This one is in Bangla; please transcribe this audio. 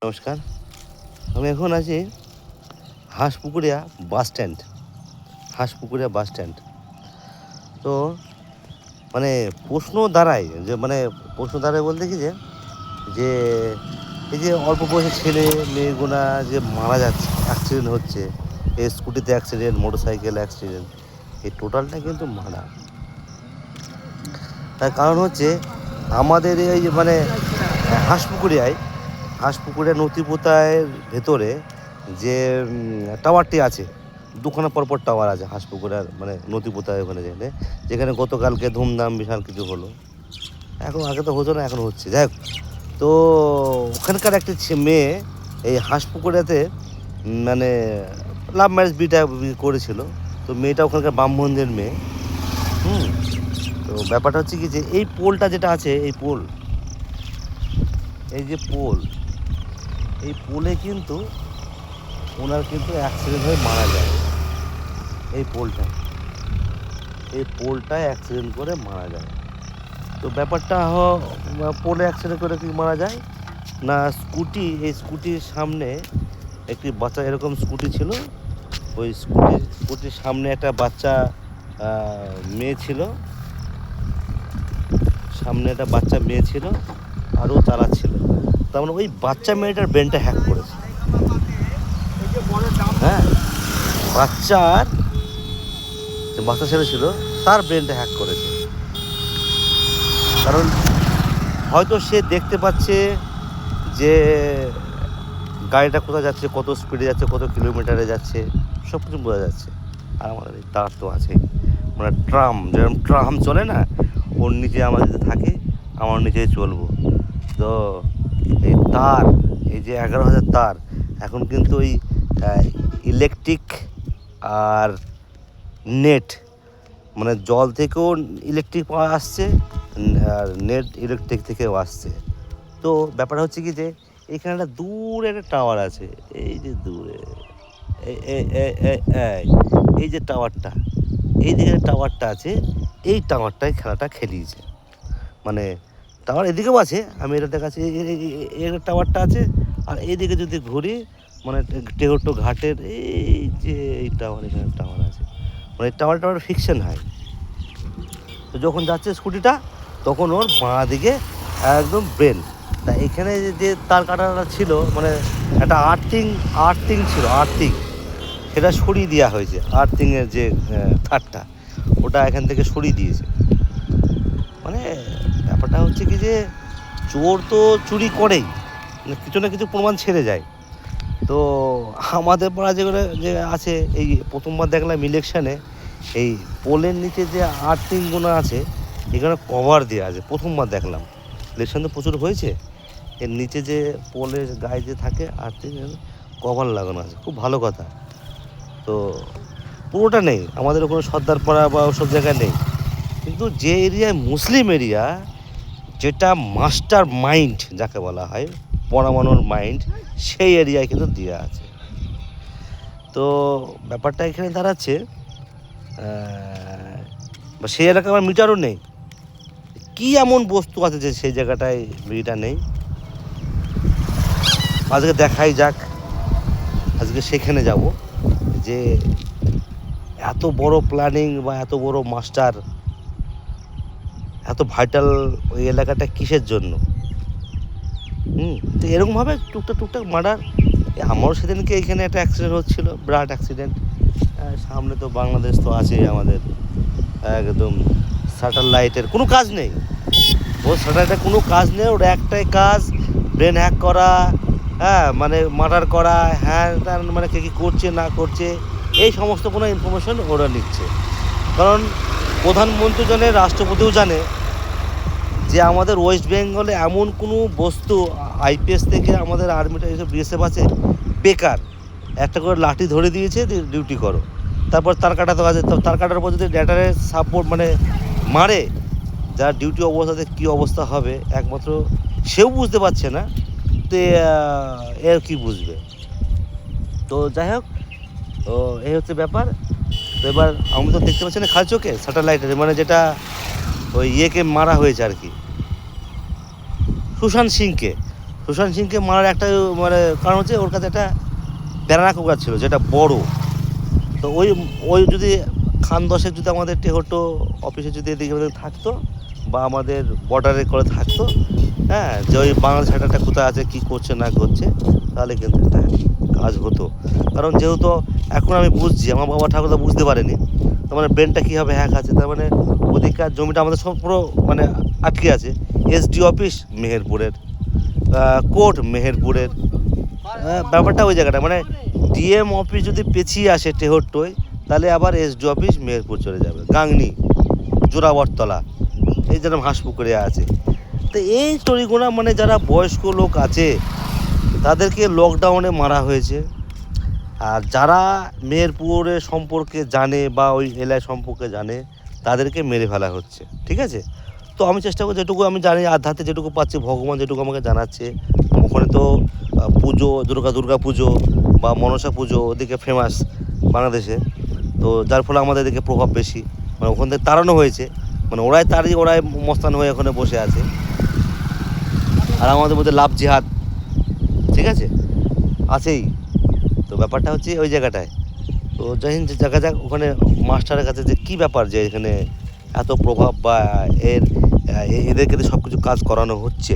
নমস্কার। আমি এখন আছি Hanspukuria bus stand. Hanspukuria bus stand. তো মানে প্রশ্ন দাঁড়ায় যে বলতে কি যে এই যে অল্প বয়সী ছেলে মেয়েগুলা যে মারা যাচ্ছে, অ্যাক্সিডেন্ট হচ্ছে, এই স্কুটিতে অ্যাক্সিডেন্ট, মোটরসাইকেল অ্যাক্সিডেন্ট, এই টোটালটা কিন্তু মার্ডার। তার কারণ হচ্ছে আমাদের এই যে হাঁসপুকুরিয়া নথিপোতায়ের ভেতরে যে টাওয়ারটি আছে, দুখানা পরপর টাওয়ার আছে হাঁসপুকুরিয়ার নথিপোতায় ওখানে যেখানে গতকালকে ধুমধাম বিশাল কিছু হলো। এখন আগে তো হতো না, এখন হচ্ছে। যাই হোক, তো ওখানকার একটি মেয়ে এই হাঁসপুকুরিয়াতে মানে লাভ ম্যারেজ বিটা করেছিল। তো মেয়েটা ওখানকার ব্রাহ্মণদের মেয়ে। তো ব্যাপারটা হচ্ছে কি যে এই পোলটা যেটা আছে, এই যে পোল, এই পোলে কিন্তু ওনার কিন্তু অ্যাক্সিডেন্ট হয়ে মারা যায়। এই পোলটায় অ্যাক্সিডেন্ট করে মারা যায়। তো ব্যাপারটা পোলে অ্যাক্সিডেন্ট করে কি মারা যায় না, এই স্কুটির সামনে একটি বাচ্চা, এরকম স্কুটি ছিল, ওই স্কুটির সামনে একটা বাচ্চা মেয়ে ছিল, আর ও চালাচ্ছিল। তার মানে ওই বাচ্চা মেয়েটার ব্রেনটা হ্যাক করেছে। হ্যাঁ, বাচ্চা ছেলে ছিল, তার ব্রেনটা হ্যাক করেছে। কারণ হয়তো সে দেখতে পাচ্ছে যে গাড়িটা কোথায় যাচ্ছে, কত স্পিডে যাচ্ছে, কত কিলোমিটারে যাচ্ছে, সব কিছু বোঝা যাচ্ছে। আর আমাদের এই তার তো আছে, যেরকম ট্রাম চলে না, ওর নিচে আমাদের থাকে, আমার নিচেই চলবো। তো এই যে 11,000 তার, এখন কিন্তু ওই ইলেকট্রিক আর নেট, জল থেকেও ইলেকট্রিক পাওয়া আসছে, আর নেট ইলেকট্রিক থেকেও আসছে। তো ব্যাপারটা হচ্ছে কি যে এখানে একটা দূরে একটা টাওয়ার আছে, এই যে দূরে এই যে টাওয়ারটা, এই দিকে টাওয়ারটা আছে, এই টাওয়ারটায় খেলাটা খেলিয়েছে। টাওয়ার এদিকেও আছে, আমি এটা দেখাচ্ছি, এর টাওয়ারটা আছে। আর এইদিকে যদি ঘুরি টেহট্ট ঘাটের এই যে এই এখানে টাওয়ার আছে, টাওয়ার ফিকশন হয়। তো যখন যাচ্ছে স্কুটিটা, তখন ওর বাঁ দিকে একদম ব্রেন। তা এখানে যে তার কাটাটা ছিল, একটা আর্থিং ছিল, সেটা সরিয়ে দেওয়া হয়েছে। আর্থিংয়ের যে তারটা, ওটা এখান থেকে সরিয়ে দিয়েছে। ব্যাপারটা হচ্ছে কি যে চোর তো চুরি করেই, কিছু না কিছু প্রমাণ ছেড়ে যায়। তো আমাদের পাড়া যেগুলো যে আছে, এই প্রথমবার দেখলাম ইলেকশানে এই পোলের নিচে যে আর্থিংগুলো আছে, এখানে কভার দেওয়া আছে। প্রথমবার দেখলাম, ইলেকশন তো প্রচুর হয়েছে, এর নিচে যে পোলের গায়ে যে থাকে আর্থিং, কভার লাগানো আছে, খুব ভালো কথা। তো পুরোটা নেই, আমাদের ওখানে সর্দারপাড়া বা ওসব জায়গায় নেই, কিন্তু যে এরিয়ায় মুসলিম এরিয়া, যেটা মাস্টার মাইন্ড যাকে বলা হয়, পরমাণুর মাইন্ড, সেই এরিয়ায় কিন্তু দেওয়া আছে। তো ব্যাপারটা এখানে দাঁড়াচ্ছে, সেই এলাকায় আমার মিটারও নেই। কি এমন বস্তু আছে যে সেই জায়গাটায় মিটার নেই? আজকে দেখাই যাক, আজকে সেখানে যাব যে এত বড় প্ল্যানিং বা এত বড় মাস্টার, এত ভাইটাল ওই এলাকাটা কিসের জন্য। তো এরকমভাবে টুকটাক মার্ডার। আমারও সেদিনকে এখানে একটা অ্যাক্সিডেন্ট হচ্ছিলো, বিরাট অ্যাক্সিডেন্ট। সামনে তো বাংলাদেশ তো আছেই আমাদের, একদম স্যাটেলাইটের কোনো কাজ নেই, কোনো কাজ নেই, ওর একটাই কাজ, ব্রেন হ্যাক করা, মার্ডার করা, কে কী করছে না করছে, এই সমস্ত কোনো ইনফরমেশন ওরা নিচ্ছে। কারণ প্রধানমন্ত্রী জানে, রাষ্ট্রপতিও জানে যে আমাদের ওয়েস্ট বেঙ্গলে এমন কোনো বস্তু, আইপিএস থেকে আমাদের আর্মিটা এইসব বিএসএফ আছে, বেকার একটা করে লাঠি ধরে দিয়েছে, ডিউটি করো। তারপর তার কাটাতে আছে, তার কাটার পর যদি ডেটারে সাপোর্ট মারে, যার ডিউটি অবস্থাতে কী অবস্থা হবে একমাত্র সেও বুঝতে পারছে না, তো এর কী বুঝবে। তো যাই হোক, তো এই হচ্ছে ব্যাপার। তো এবার আমি তো দেখতে পাচ্ছি না খালি চোখে, স্যাটেলাইটের যেটা ওই ইয়েকে মারা হয়েছে আর কি, সুশান্ত সুশান্ত সিংকে মারার একটা মানে কারণ হচ্ছে ওর কাছে একটা ব্যানানা কুকার ছিল যেটা বড়। তো ওই ওই যদি খান দশের যদি আমাদের টেহট্টো অফিসে যদি এদিকে ওদিকে থাকতো বা আমাদের বর্ডারে করে থাকতো, হ্যাঁ, যে ওই বাংলাদেশ হাটাটা কোথায় আছে কী করছে না করছে, তাহলে কিন্তু একটা কাজ হতো। কারণ যেহেতু এখন আমি বুঝছি, আমার বাবা ঠাকুরদা বুঝতে পারেনি, তার মানে ব্রেনটা কীভাবে হ্যাক আছে, তার মানে ওদিককার জমিটা আমাদের সব পুরো মানে আটকে আছে। এসডি অফিস মেহেরপুরের, কোর্ট মেহেরপুরের, ব্যাপারটা ওই জায়গাটা মানে ডিএম অফিস যদি পেছিয়ে আসে টেহট্টোয়, তাহলে আবার এসডি অফিস মেহেরপুর চলে যাবে, গাংনি, জোড়াবরতলা, এই যেরকম হাঁসপুকুরে আছে। তো এই স্টোরিগুলো মানে যারা বয়স্ক লোক আছে তাদেরকে লকডাউনে মারা হয়েছে, আর যারা মেহেরপুরের সম্পর্কে জানে বা ওই এলাকায় সম্পর্কে জানে তাদেরকে মেরে ফেলা হচ্ছে, ঠিক আছে। তো আমি চেষ্টা করি যেটুকু আমি জানি, আধ্যাত্মে যেটুকু পাচ্ছি, ভগবান যেটুকু আমাকে জানাচ্ছে। ওখানে তো পুজো, দুর্গা পুজো বা মনসা পুজো ওদিকে ফেমাস বাংলাদেশে, তো যার ফলে আমাদের এদিকে প্রভাব বেশি, মানে ওখান থেকে তাড়ানো হয়েছে, মানে ওরাই মস্তান হয়ে ওখানে বসে আছে, আর আমাদের মধ্যে লাভ জিহাদ, ঠিক আছে, আছেই। তো ব্যাপারটা হচ্ছে ওই জায়গাটায়। তো যাই হোক, দেখা যাক ওখানে মাস্টারের কাছে যে কী ব্যাপার, যে এখানে এত প্রভাব বা এদেরকে সব কিছু কাজ করানো হচ্ছে।